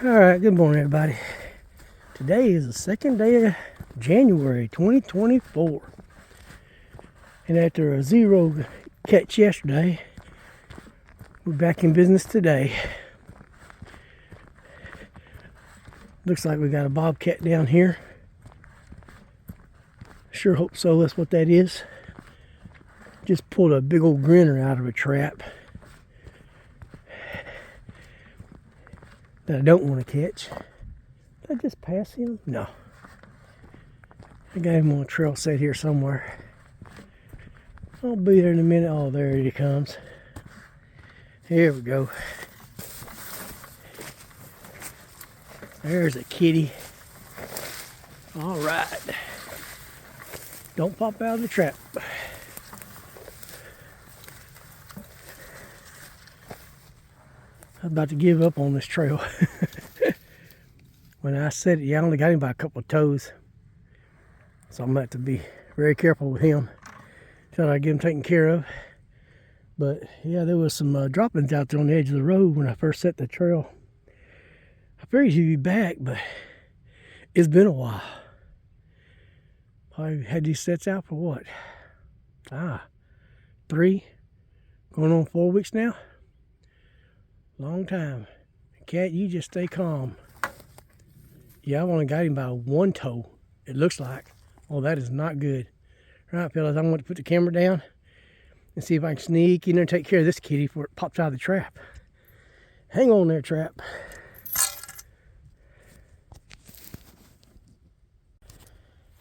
Alright, good morning everybody. Today is the second day of January 2024. And after a zero catch yesterday, we're back in business today. Looks like we got a bobcat down here. Sure hope so, that's what that is. Just pulled a big old grinner out of a trap that I don't want to catch. Did I just pass him? No. I got him on a trail set here somewhere. I'll be there in a minute. Oh, there he comes. Here we go. There's a kitty. All right. Don't pop out of the trap. I'm about to give up on this trail. When I said it, yeah, I only got him by a couple of toes. So I'm going to have to be very careful with him until I get him taken care of. But yeah, there was some droppings out there on the edge of the road when I first set the trail. I figured he'd be back, but it's been a while. I had these sets out for what? 3, going on 4 weeks now. Long time. Cat, you just stay calm. Yeah, I've only got him by one toe, it looks like. Oh, that is not good. All right, fellas, I'm going to put the camera down and see if I can sneak in there and take care of this kitty before it pops out of the trap. Hang on there, trap.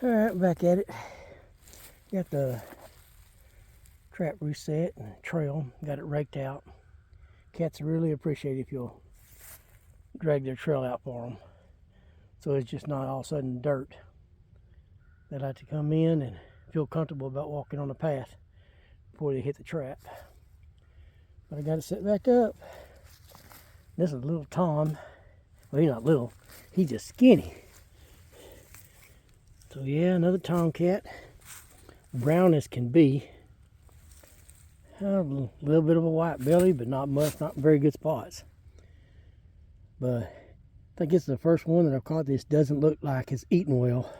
All right, back at it. Got the trap reset and trail, got it raked out. Cats really appreciate it if you'll drag their trail out for them. So it's just not all of a sudden dirt. They like to come in and feel comfortable about walking on the path before they hit the trap. But I got it set back up. This is little Tom. Well, he's not little, he's just skinny. So yeah, another tomcat. Brown as can be. A little bit of a white belly, but not much, not very good spots. But I think it's the first one that I've caught this doesn't look like it's eating well.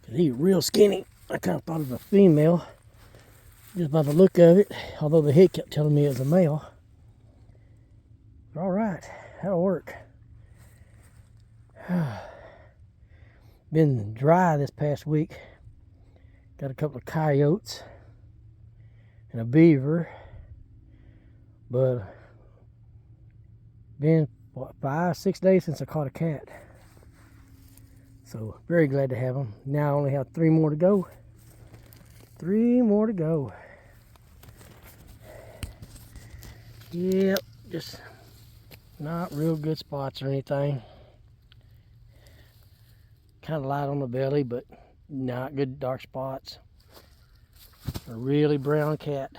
Because he's real skinny. I kind of thought it was a female, just by the look of it, although the head kept telling me it was a male. But all right, that'll work. Been dry this past week. Got a couple of coyotes and a beaver, but been what, 5-6 days since I caught a cat. So very glad to have them. Now I only have 3 more to go. 3 more to go. Yep, just not real good spots or anything. Kind of light on the belly, but not good dark spots. A really brown cat.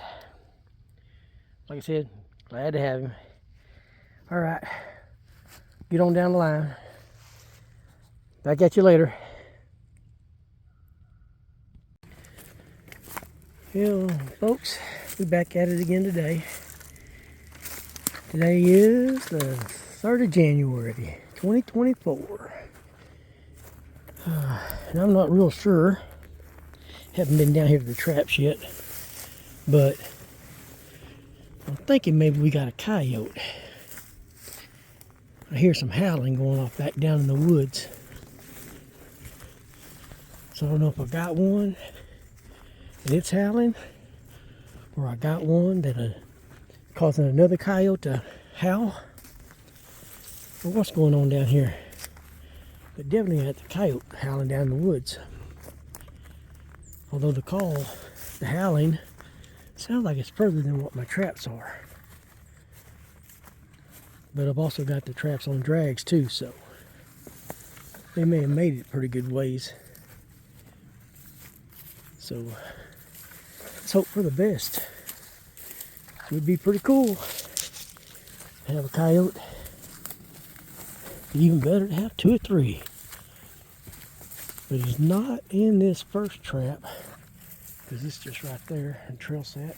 Like I said, glad to have him. All right, get on down the line. Back at you later. Well, folks, we're back at it again today. Today is the 3rd of January, 2024. And I'm not real sure. Haven't been down here to the traps yet. But I'm thinking maybe we got a coyote. I hear some howling going off back down in the woods. So I don't know if I got one and it's howling, or I got one that causing another coyote to howl, or what's going on down here. But definitely had the coyote howling down in the woods. Although the howling, sounds like it's further than what my traps are. But I've also got the traps on drags too, so they may have made it pretty good ways. So let's hope for the best. It would be pretty cool to have a coyote. Even better to have 2 or 3. But he's not in this first trap, because it's just right there and trail set.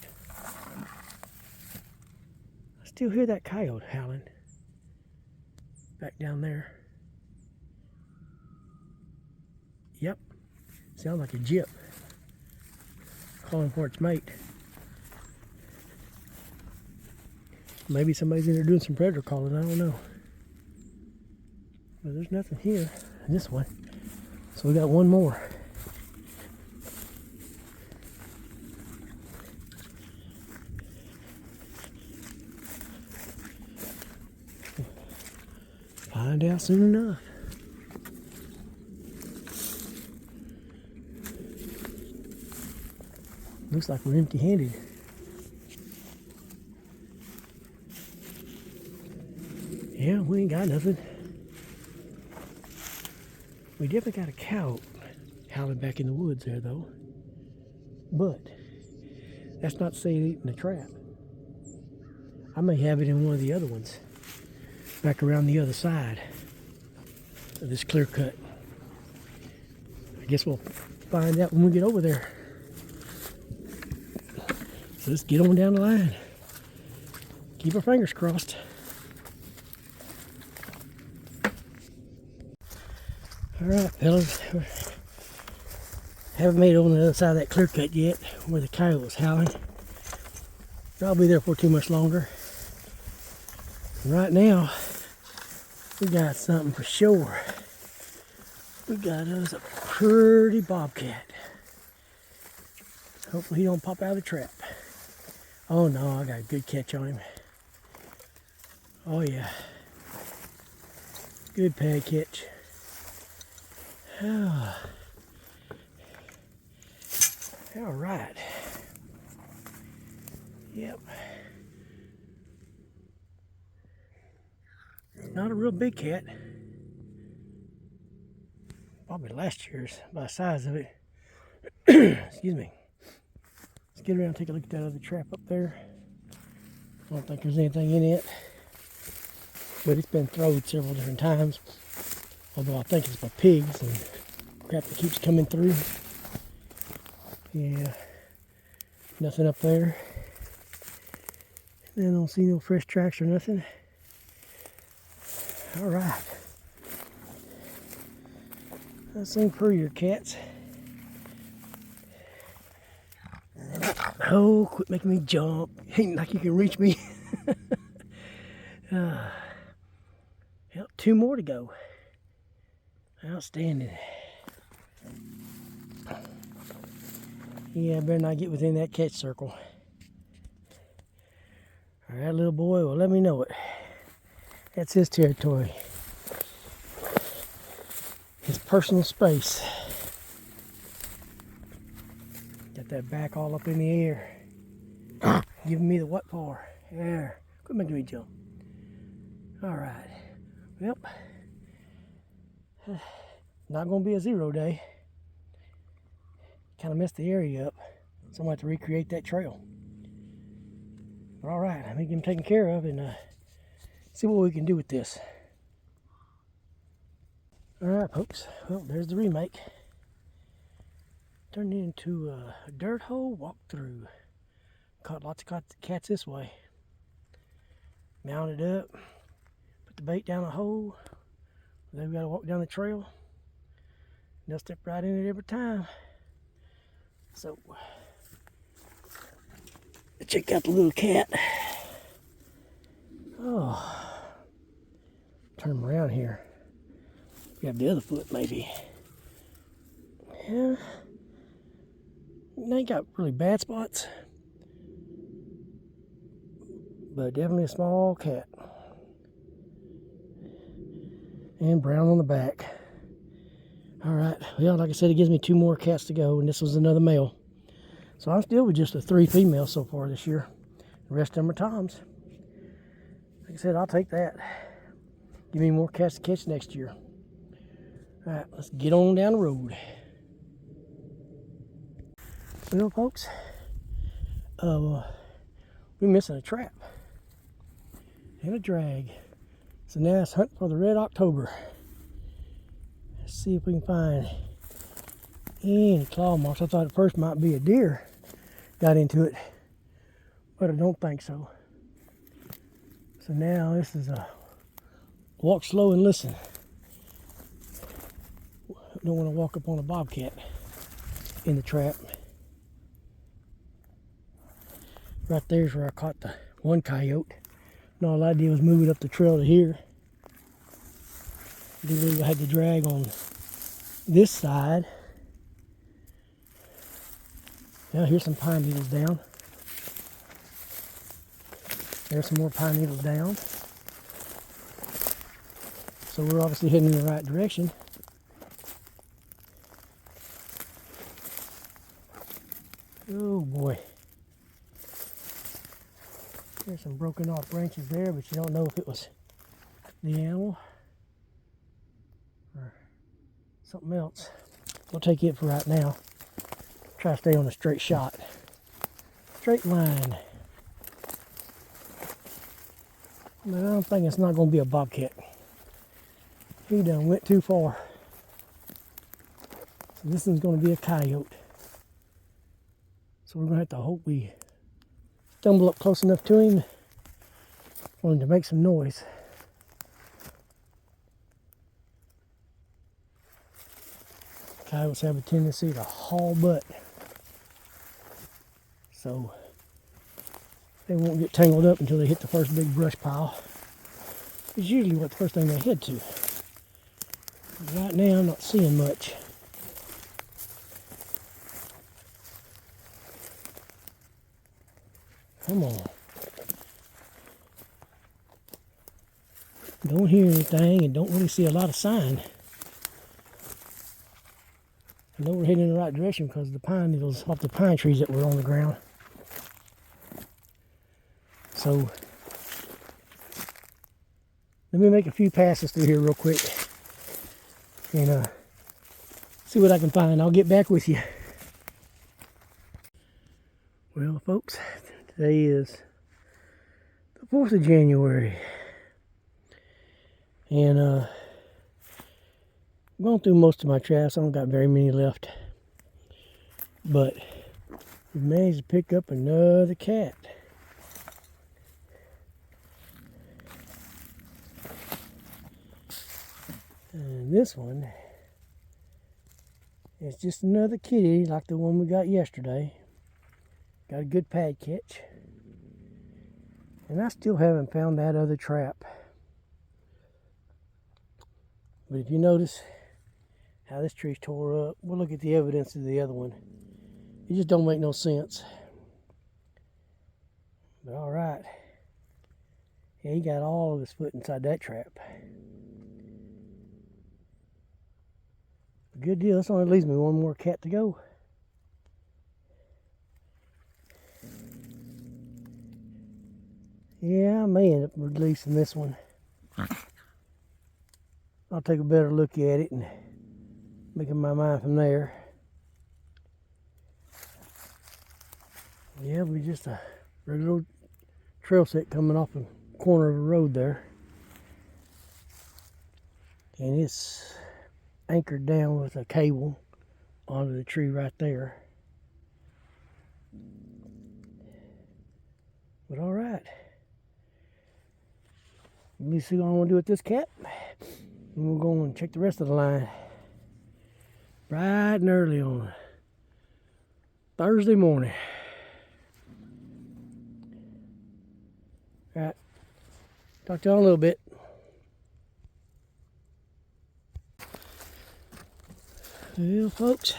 I still hear that coyote howling. back down there. Yep, sounds like a gyp calling for its mate. Maybe somebody's in there doing some predator calling, I don't know. But there's nothing here in this one. So we got one more. Find out soon enough. Looks like we're empty-handed. Yeah, we ain't got nothing. We definitely got a coyote howling back in the woods there, though. But that's not to say it ain't in the trap. I may have it in one of the other ones, back around the other side of this clear cut. I guess we'll find out when we get over there. So let's get on down the line. Keep our fingers crossed. Alright, fellas. Haven't made it on the other side of that clear cut yet, where the coyote was howling. I'll be there for too much longer. Right now, we got something for sure. We got us a pretty bobcat. Hopefully he don't pop out of the trap. Oh no, I got a good catch on him. Oh yeah. Good pad catch. Oh. All right. Yep. Not a real big cat. Probably last year's by the size of it. Excuse me. Let's get around and take a look at that other trap up there. I don't think there's anything in it. But it's been thrown several different times. Although I think it's by pigs and crap that keeps coming through. Yeah. Nothing up there. And I don't see no fresh tracks or nothing. Alright. That seems prettier, cats. Oh, quit making me jump. Ain't like you can reach me. Yep, 2 more to go. Outstanding. Yeah, I better not get within that catch circle. Alright, little boy, well, let me know it. That's his territory. His personal space. Got that back all up in the air. Giving me the what for? There. Quit making me jump. Alright. Well, not going to be a 0 day. Kind of messed the area up. So I'm going to have to recreate that trail. But alright, let me get him taken care of and see what we can do with this. Alright, folks. Well, there's the remake. Turned it into a dirt hole walkthrough. Caught lots of cats this way. Mounted up. Put the bait down the hole. Then we got to walk down the trail. And they'll step right in it every time. So, check out the little cat. Oh, turn him around here. Grab the other foot, maybe. Yeah, they ain't got really bad spots, but definitely a small cat. And brown on the back. Alright, well, like I said, it gives me 2 more cats to go, and this was another male. So I'm still with just the 3 females so far this year. The rest of them are toms. Like I said, I'll take that. Give me more cats to catch next year. Alright, let's get on down the road. Well, folks, we're missing a trap and a drag. So now it's hunting for the red October. Let's see if we can find any claw marks. I thought at first might be a deer got into it, but I don't think so. So now this is a walk slow and listen. Don't want to walk up on a bobcat in the trap. Right there's where I caught the one coyote. And all I did was move it up the trail to here. I had to drag on this side. Now here's some pine needles down. There's some more pine needles down. So we're obviously heading in the right direction. Oh boy. There's some broken off branches there, but you don't know if it was the animal or something else. We'll take it for right now. Try to stay on a straight shot. Straight line. But I don't think it's not going to be a bobcat. He done went too far. So this one's going to be a coyote. So we're going to have to hope we stumble up close enough to him for him to make some noise. Coyotes have a tendency to haul butt. So they won't get tangled up until they hit the first big brush pile. It's usually what the first thing they head to. Right now I'm not seeing much. Come on. Don't hear anything and don't really see a lot of sign. I know we're heading in the right direction because of the pine needles off the pine trees that were on the ground. So let me make a few passes through here real quick and see what I can find. I'll get back with you. Well, folks, today is the 4th of January. And I'm going through most of my traps. I don't got very many left. But we managed to pick up another cat. And this one is just another kitty like the one we got yesterday. Got a good pad catch. And I still haven't found that other trap. But if you notice how this tree's tore up, we'll look at the evidence of the other one. It just don't make no sense. But all right. Yeah, he got all of his foot inside that trap. Good deal. This only leaves me one more cat to go. Yeah, I may end up releasing this one. I'll take a better look at it and make up my mind from there. Yeah, we just a regular trail set coming off the corner of the road there. And it's anchored down with a cable onto the tree right there. But all right. Let me see what I want to do with this cat. And we'll go and check the rest of the line. Bright and early on Thursday morning. All right. Talk to y'all in a little bit. Well, folks,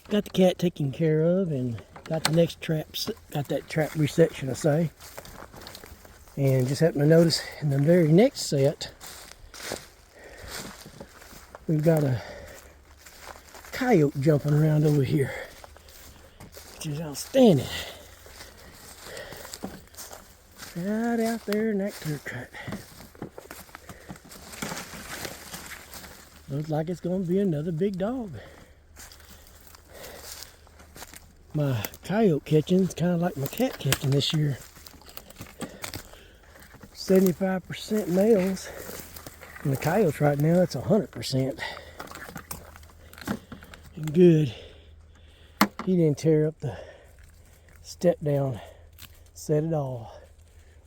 got the cat taken care of and got the next trap, got that trap reset, should I say. And just happened to notice in the very next set, we've got a coyote jumping around over here, which is outstanding. Right out there in that clear cut. Looks like it's going to be another big dog. My coyote catching is kind of like my cat catching this year. 75% males. And the coyotes right now, that's 100%. And good. He didn't tear up the step down set at all.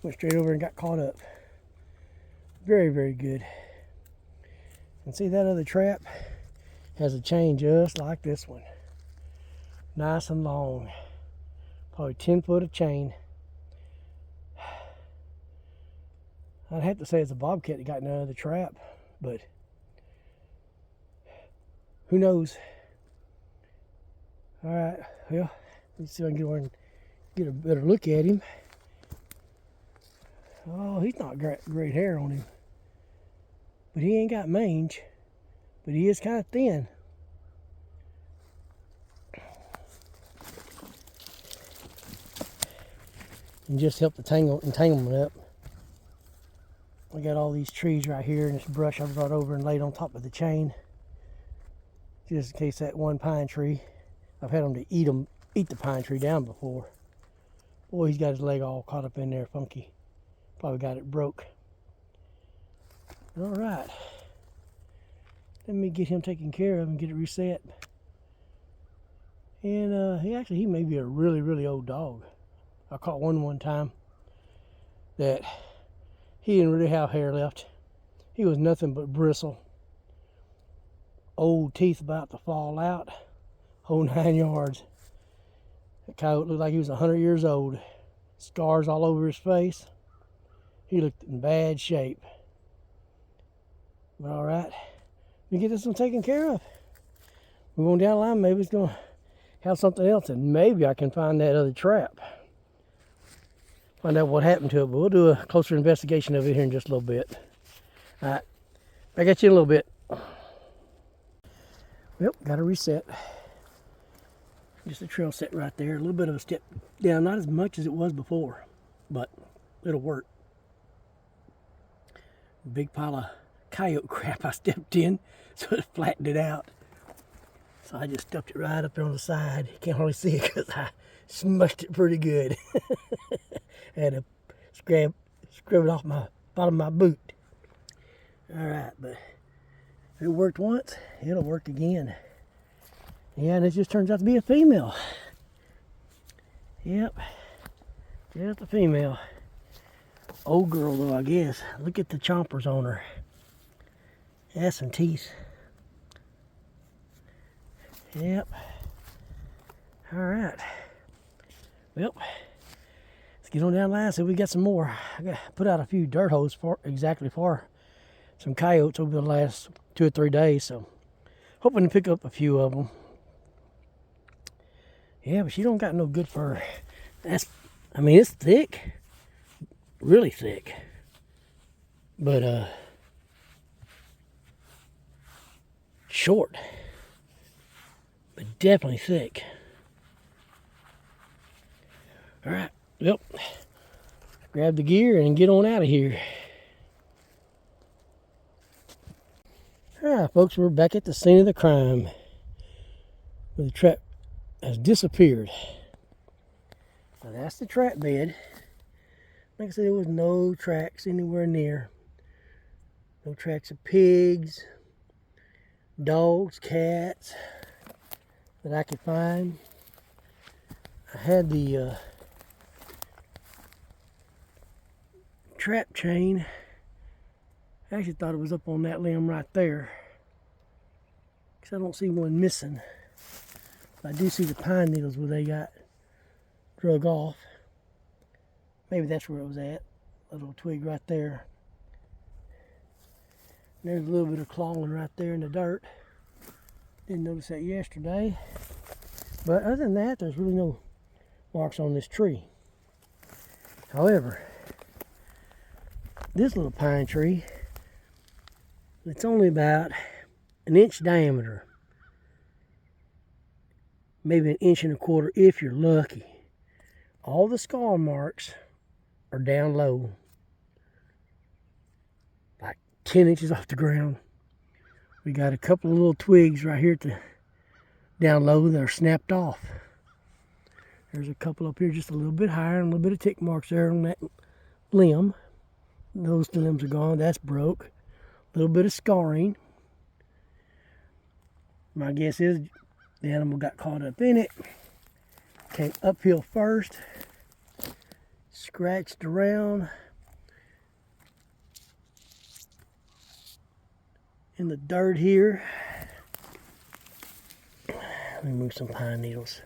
Went straight over and got caught up. Very, very good. And see that other trap has a chain just like this one. Nice and long. Probably 10 foot of chain. I'd have to say it's a bobcat that got in another trap, but who knows? All right, well, let's see if I can get over and get a better look at him. Oh, he's not great hair on him, but he ain't got mange, but he is kind of thin. And just help the entanglement up. I got all these trees right here and this brush I brought over and laid on top of the chain, just in case that one pine tree. I've had them to eat the pine tree down before. Boy, he's got his leg all caught up in there, funky. Probably got it broke. All right, let me get him taken care of and get it reset. And he may be a really, really old dog. I caught one time that he didn't really have hair left. He was nothing but bristle. Old teeth about to fall out. Whole 9 yards. That coyote looked like he was 100 years old. Scars all over his face. He looked in bad shape. But all right, let me get this one taken care of. We're going down the line, maybe it's going to have something else, and maybe I can find that other trap. Find out what happened to it, but we'll do a closer investigation of it here in just a little bit. All right, back at you in a little bit. Well, got to reset. Just a trail set right there. A little bit of a step down, not as much as it was before, but it'll work. Big pile of coyote crap I stepped in, so it flattened it out. So I just stuffed it right up there on the side. You can't hardly see it because I smushed it pretty good. I had to scrub it off my bottom of my boot. All right, but if it worked once, it'll work again. Yeah, and it just turns out to be a female. Yep, just a female. Old girl though, I guess. Look at the chompers on her. That's some teeth. Yep. All right. Well, let's get on down the line, see if we got some more. I got put out a few dirt holes for some coyotes over the last 2 or 3 days, so hoping to pick up a few of them. Yeah, but she don't got no good fur. I mean, it's thick, really thick, but short, but definitely thick. All right, well, grab the gear and get on out of here. All right, folks, we're back at the scene of the crime, where the trap has disappeared. Now that's the trap bed. Like I said, there was no tracks anywhere near. No tracks of pigs, dogs, cats that I could find. I had the trap chain. I actually thought it was up on that limb right there, because I don't see one missing. I do see the pine needles where they got drug off. Maybe that's where it was at. A little twig right there. There's a little bit of clawing right there in the dirt. Didn't notice that yesterday. But other than that, there's really no marks on this tree. However, this little pine tree, it's only about 1 inch diameter. Maybe 1.25 inches if you're lucky. All the scar marks are down low, like 10 inches off the ground. We got a couple of little twigs right here down low that are snapped off. There's a couple up here just a little bit higher, and a little bit of tick marks there on that limb. Those limbs are gone. That's broke. A little bit of scarring. My guess is the animal got caught up in it, came uphill first, scratched around, in the dirt here. Let me move some pine needles.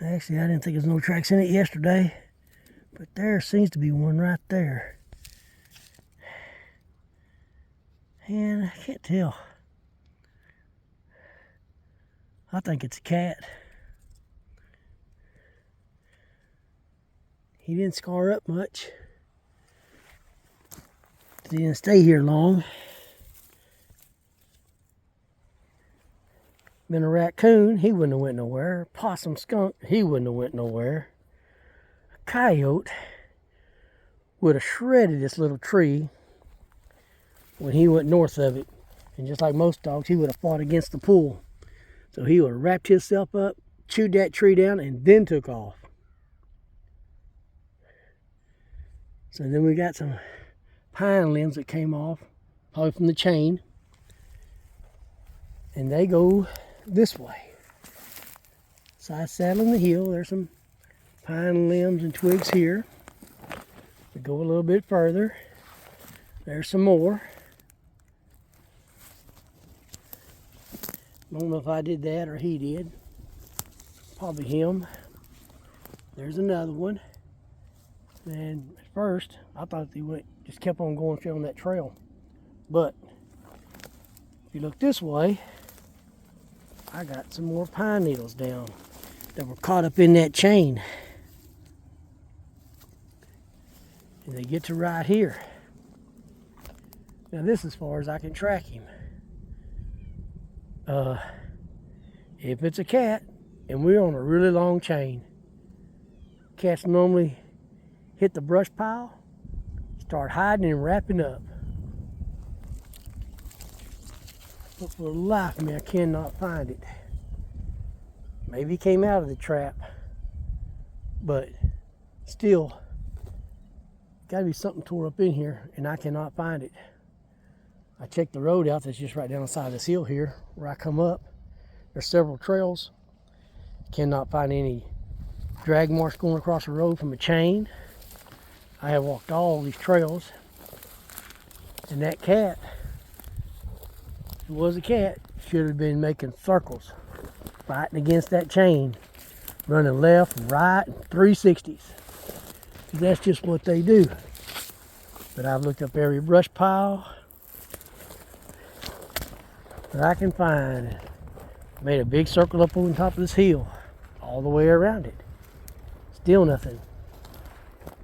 Actually, I didn't think there was no tracks in it yesterday, but there seems to be one right there. And I can't tell. I think it's a cat. He didn't scar up much. He didn't stay here long. Been a raccoon, he wouldn't have went nowhere. Possum, skunk, he wouldn't have went nowhere. A coyote would have shredded this little tree when he went north of it. And just like most dogs, he would have fought against the pull. So he would have wrapped himself up, chewed that tree down, and then took off. So then we got some pine limbs that came off, probably from the chain. And they go this way. Side saddling the hill, there's some pine limbs and twigs here. We go a little bit further. There's some more. Don't know if I did that or he did. Probably him. There's another one. And at first, I thought they just kept on going on that trail. But if you look this way, I got some more pine needles down that were caught up in that chain. And they get to right here. Now this is as far as I can track him. If it's a cat, and we're on a really long chain, cats normally hit the brush pile, start hiding and wrapping up. But for the life of me, I cannot find it. Maybe he came out of the trap, but still, gotta be something tore up in here, and I cannot find it. I checked the road out that's just right down the side of this hill here, where I come up. There's several trails. Cannot find any drag marks going across the road from a chain. I have walked all these trails, and that cat, if it was a cat, should have been making circles, fighting against that chain, running left, right, 360s. That's just what they do. But I've looked up every brush pile that I can find. Made a big circle up on top of this hill, all the way around it. Still nothing.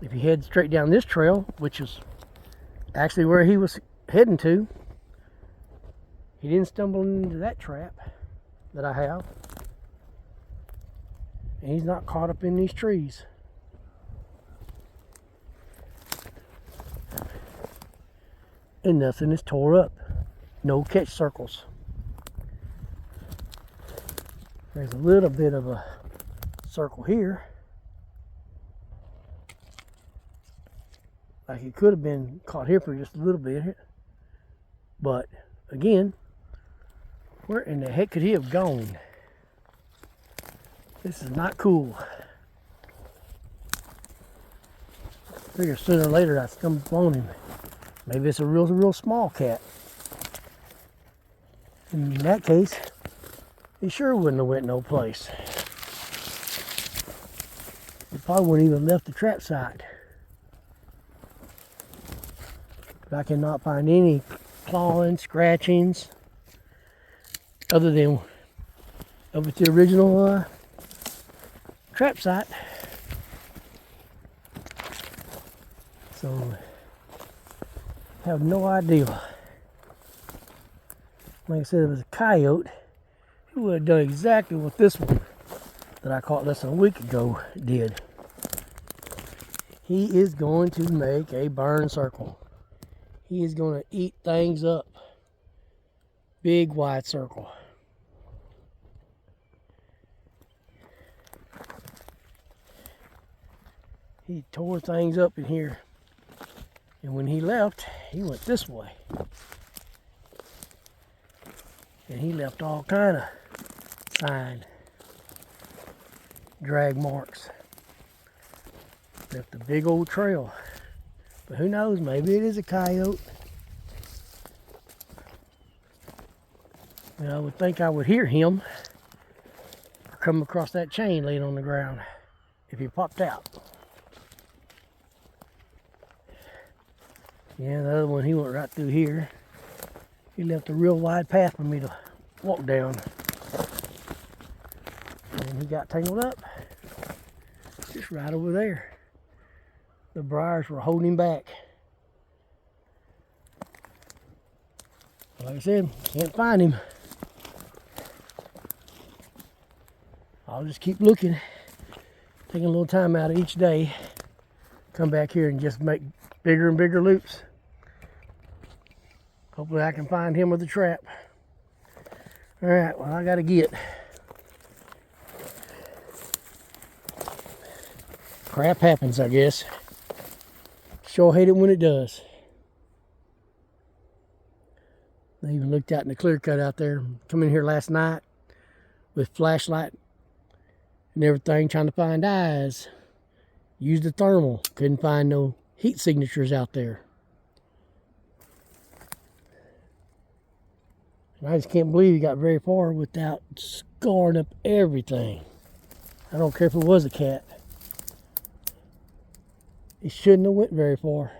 If you head straight down this trail, which is actually where he was heading to, he didn't stumble into that trap that I have. And he's not caught up in these trees. And nothing is tore up. No catch circles. There's a little bit of a circle here. Like it could have been caught here for just a little bit. But again, where in the heck could he have gone? This is not cool. I figure sooner or later I stumble upon him. Maybe it's a real small cat. In that case, he sure wouldn't have went no place. He probably wouldn't even left the trap site. But I cannot find any clawing, scratchings, other than of the original trap site. So, I have no idea. Like I said, if it was a coyote, he would have done exactly what this one that I caught less than a week ago did. He is going to make a burn circle. He is going to eat things up. Big wide circle. He tore things up in here. And when he left, he went this way. And he left all kind of sign, drag marks. Left a big old trail. But who knows, maybe it is a coyote. And I would think I would hear him come across that chain laying on the ground if he popped out. Yeah, the other one, he went right through here. He left a real wide path for me to walk down. And he got tangled up just right over there. The briars were holding him back. Like I said, can't find him. I'll just keep looking, taking a little time out of each day, come back here and just make bigger and bigger loops. Hopefully I can find him with a trap. All right, well, I gotta get. Crap happens, I guess. Sure hate it when it does. I even looked out in the clear cut out there. Come in here last night with flashlight and everything, trying to find eyes. Used the thermal. Couldn't find no heat signatures out there. And I just can't believe he got very far without scarring up everything. I don't care if it was a cat. He shouldn't have went very far.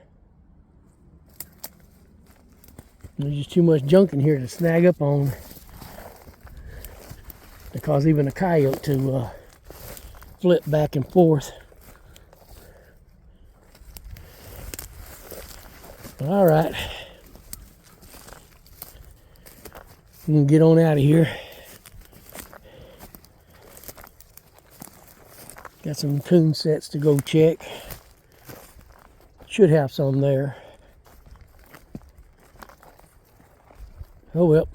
There's just too much junk in here to snag up on to cause even a coyote to flip back and forth. All right, we can get on out of here. Got some coon sets to go check. Should have some there. Oh well.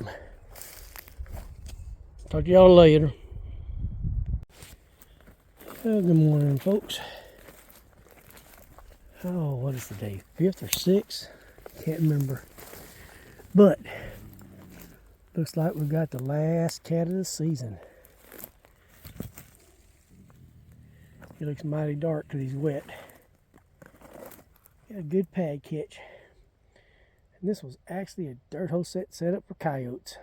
Talk to y'all later. Good morning, folks. Oh, what is the day? 5th or 6th? Can't remember. But looks like we got the last cat of the season. He looks mighty dark because he's wet. Got a good pad catch. And this was actually a dirt hole set up for coyotes.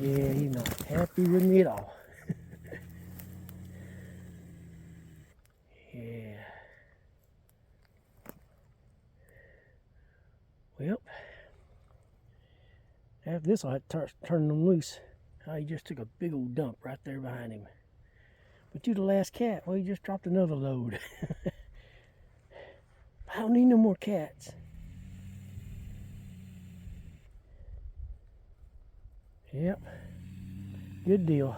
Yeah, he's not happy with me at all. Yeah. Well, after this, I had to turn them loose. He just took a big old dump right there behind him. But you the last cat. Well, he just dropped another load. I don't need no more cats. Yep. Good deal.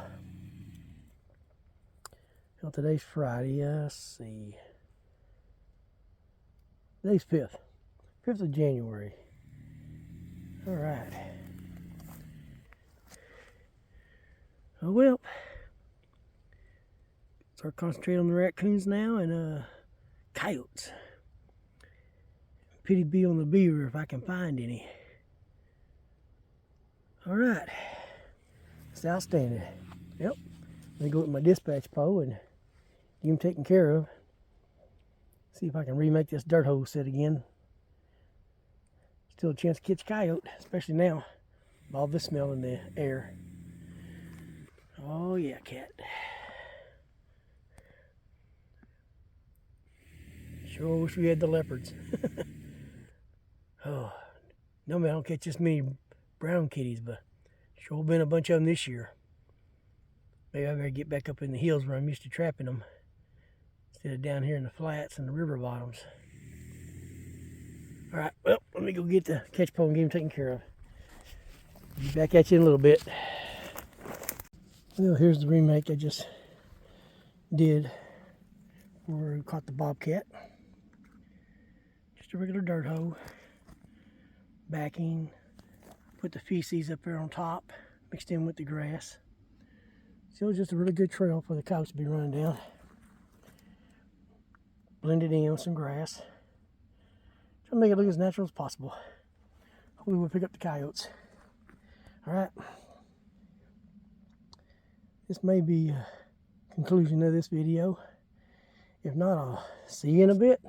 Well, today's Friday. Let's see. Today's 5th. 5th of January. All right. Oh, well. Start concentrating on the raccoons now and coyotes. Pity be on the beaver if I can find any. All right. It's outstanding. Yep. Let me go with my dispatch pole and get him taken care of. See if I can remake this dirt hole set again. Still a chance to catch coyote, especially now with all this smell in the air. Oh yeah, cat. Sure wish we had the leopards. Oh, no, man, I don't catch this many brown kitties, but sure been a bunch of them this year. Maybe I better get back up in the hills where I'm used to trapping them instead of down here in the flats and the river bottoms. All right, well, let me go get the catch pole and get him taken care of. Be back at you in a little bit. Well, here's the remake I just did where we caught the bobcat. Just a regular dirt hole. Backing. Put the feces up there on top. Mixed in with the grass. Still just a really good trail for the coyotes to be running down. Blended in with some grass. Try to make it look as natural as possible. Hopefully we'll pick up the coyotes. Alright. This may be a conclusion of this video. If not, I'll see you in a bit.